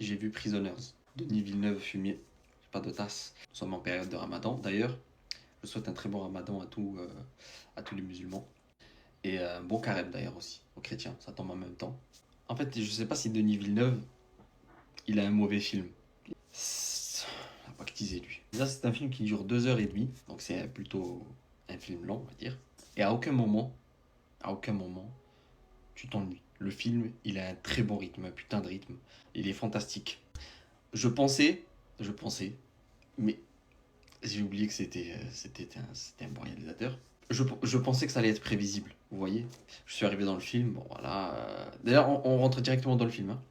j'ai vu Prisoners. Denis Villeneuve, fumier. J'ai pas de tasse. Nous sommes en période de Ramadan. D'ailleurs, je souhaite un très bon Ramadan à tous les musulmans. Et un bon carême d'ailleurs aussi, aux chrétiens. Ça tombe en même temps. En fait, je sais pas si Denis Villeneuve, il a un mauvais film. On va pas critiquer lui. Déjà, c'est un film qui dure 2 h 30. Donc c'est plutôt un film long, on va dire. Et à aucun moment, tu t'ennuies. Le film, il a un très bon rythme, un putain de rythme. Il est fantastique. Je pensais, mais j'ai oublié que c'était un bon réalisateur. Je pensais que ça allait être prévisible, vous voyez. Je suis arrivé dans le film, bon voilà. D'ailleurs, on rentre directement dans le film, hein.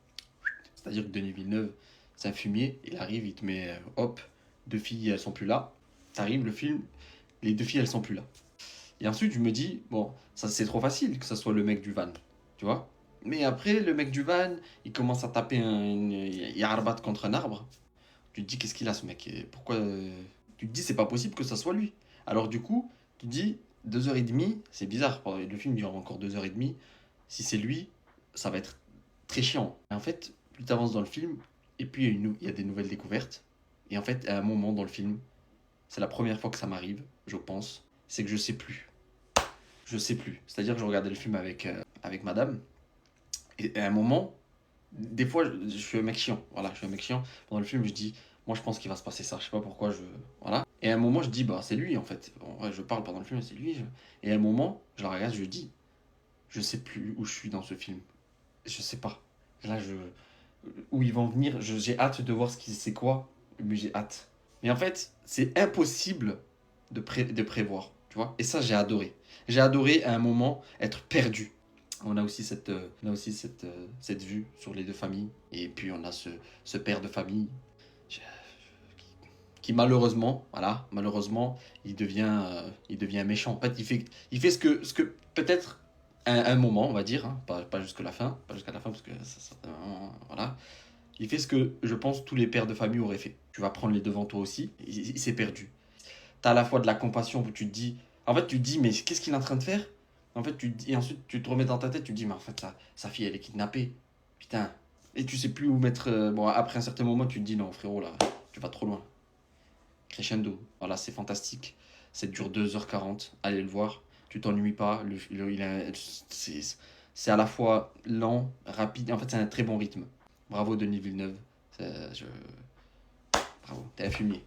C'est-à-dire que Denis Villeneuve, c'est un fumier, il arrive, il te met, hop, 2 filles, elles sont plus là. T'arrives, le film, les 2 filles, elles sont plus là. Et ensuite, je me dis, bon, ça c'est trop facile que ça soit le mec du van, tu vois. Mais après, le mec du van, il commence à taper il arbat contre un arbre. Tu te dis, qu'est-ce qu'il a ce mec? Et pourquoi tu te dis, c'est pas possible que ça soit lui. Alors du coup, tu te dis, 2 h 30, c'est bizarre. Le film dure encore 2 h 30. Si c'est lui, ça va être très chiant. Et en fait, plus tu avances dans le film, et puis il y a des nouvelles découvertes. Et en fait, à un moment dans le film, c'est la première fois que ça m'arrive, je pense, c'est que je sais plus. Je sais plus. C'est-à-dire que je regardais le film avec madame, et à un moment, des fois, je suis un mec chiant. Voilà, je suis un mec chiant. Pendant le film, je dis, moi, je pense qu'il va se passer ça. Je sais pas pourquoi. Voilà. Et à un moment, je dis, bah, c'est lui, en fait. Bon, ouais, je parle pendant le film, c'est lui. Et à un moment, je la regarde, je dis, je sais plus où je suis dans ce film. Je sais pas. Là, où ils vont venir, j'ai hâte de voir c'est quoi, mais j'ai hâte. Mais en fait, c'est impossible de prévoir, tu vois. Et ça, j'ai adoré. J'ai adoré à un moment être perdu. On a aussi cette vue sur les 2 familles. Et puis on a ce père de famille qui, malheureusement, voilà, malheureusement, il devient méchant. En fait, il fait ce que peut-être un moment, on va dire, hein, pas jusqu'à la fin, parce que voilà. Il fait ce que je pense tous les pères de famille auraient fait. Tu vas prendre les devants toi aussi. Il s'est perdu. T'as à la fois de la compassion où tu te dis, en fait, tu te dis, mais qu'est-ce qu'il est en train de faire? En fait, et ensuite, tu te remets dans ta tête, tu te dis, mais en fait, sa fille, elle est kidnappée. Putain. Et tu sais plus où mettre. Bon, après un certain moment, tu te dis, non, frérot, là, tu vas trop loin. Crescendo. Voilà, c'est fantastique. Ça dure 2 h 40. Allez le voir. Tu t'ennuies pas. C'est à la fois lent, rapide. En fait, c'est un très bon rythme. Bravo, Denis Villeneuve. C'est- je... Bravo, t'es un fumier.